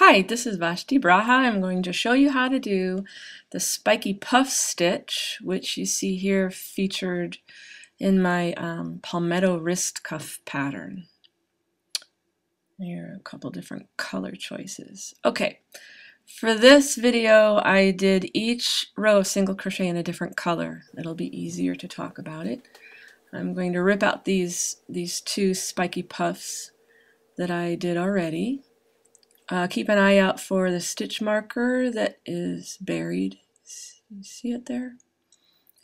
Hi, this is Vashti Braha. I'm going to show you how to do the Spiky Puff stitch, which you see here featured in my Palmetto Wristcuff pattern. Here are a couple different color choices. Okay, for this video I did each row of single crochet in a different color. It'll be easier to talk about it. I'm going to rip out these two spiky puffs that I did already. Keep an eye out for the stitch marker that is buried. You see it there?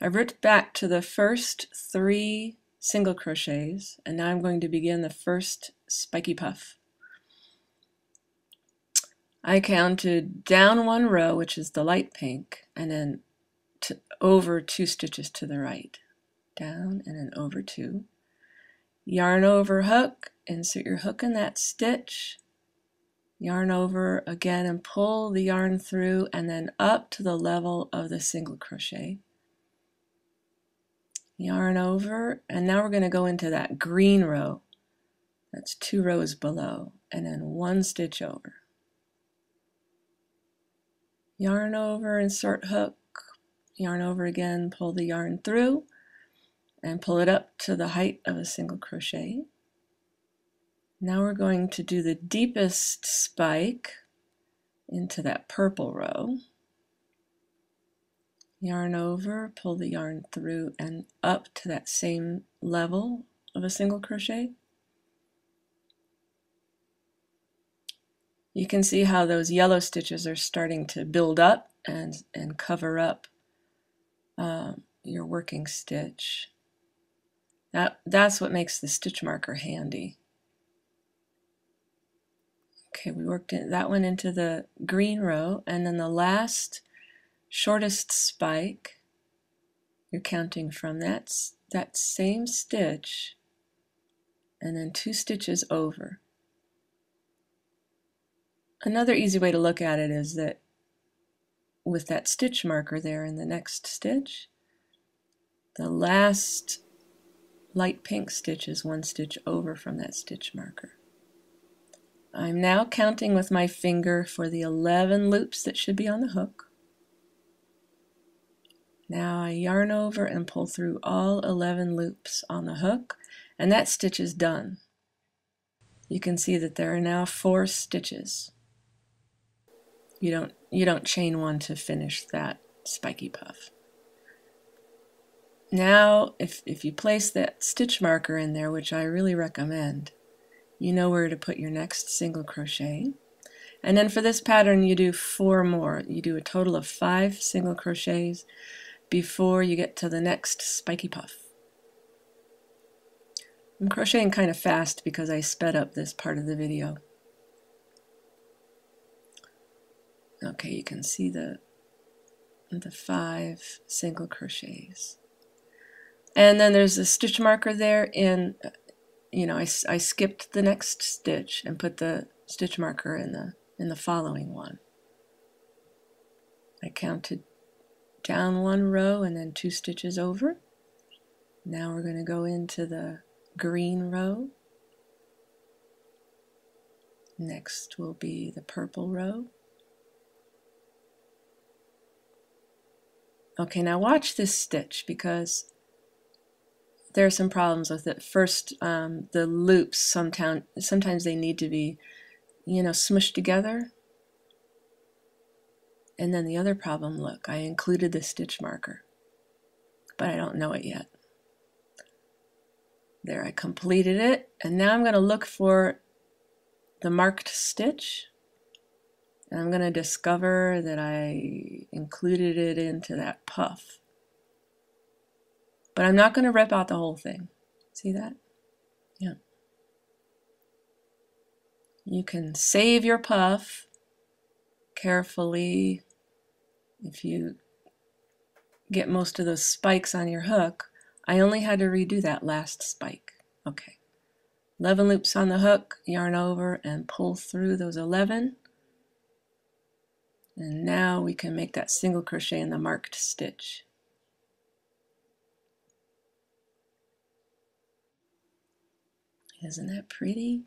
I've ripped back to the first 3 single crochets, and now I'm going to begin the first spiky puff. I counted down 1 row, which is the light pink, and then over 2 stitches to the right. Down and then over 2. Yarn over hook, insert your hook in that stitch. Yarn over again and pull the yarn through and then up to the level of the single crochet. Yarn over, and now we're going to go into that green row. That's 2 rows below, and then 1 stitch over. Yarn over, insert hook, yarn over again, pull the yarn through, and pull it up to the height of a single crochet. Now we're going to do the deepest spike into that purple row. Yarn over, pull the yarn through and up to that same level of a single crochet. You can see how those yellow stitches are starting to build up and cover up your working stitch. That's what makes the stitch marker handy. Okay, we worked that one into the green row, and then the last shortest spike, you're counting from that same stitch and then 2 stitches over. Another easy way to look at it is that with that stitch marker there in the next stitch, the last light pink stitch is 1 stitch over from that stitch marker. I'm now counting with my finger for the 11 loops that should be on the hook. Now I yarn over and pull through all 11 loops on the hook, and that stitch is done. You can see that there are now 4 stitches. You don't chain 1 to finish that spiky puff. Now if you place that stitch marker in there, which I really recommend, you know where to put your next single crochet. And then for this pattern you do 4 more. You do a total of 5 single crochets before you get to the next spiky puff. I'm crocheting kind of fast because I sped up this part of the video. Okay, you can see the 5 single crochets. And then there's a stitch marker there in, I skipped the next stitch and put the stitch marker in the following one. I counted down 1 row and then 2 stitches over. Now we're going to go into the green row. Next will be the purple row. Okay, now watch this stitch because there are some problems with it. First, the loops sometimes they need to be, smushed together. And then the other problem, look, I included the stitch marker, but I don't know it yet. There, I completed it, and now I'm going to look for the marked stitch, and I'm going to discover that I included it into that puff. But I'm not going to rip out the whole thing. See that? Yeah. You can save your puff carefully. If you get most of those spikes on your hook, I only had to redo that last spike. Okay. 11 loops on the hook, yarn over and pull through those 11. And now we can make that single crochet in the marked stitch. Isn't that pretty?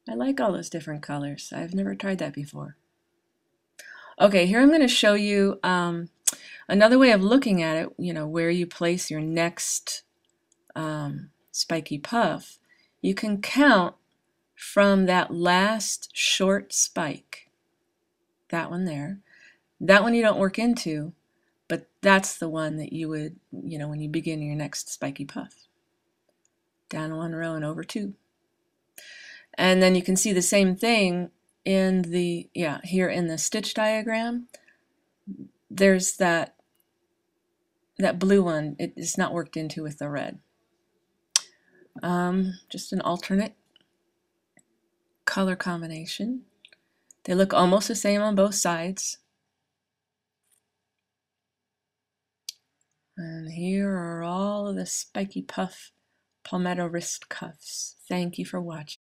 I like all those different colors. I've never tried that before. Okay, here I'm going to show you another way of looking at it, you know, where you place your next spiky puff. You can count from that last short spike, that one there. That one you don't work into, but that's the one that you would, you know, when you begin your next spiky puff. Down one row and over two. And then you can see the same thing in the, here in the stitch diagram. There's that blue one, it is not worked into with the red. Just an alternate color combination. They look almost the same on both sides. And here are all of the Spiky Puff Palmetto Wristcuffs. Thank you for watching.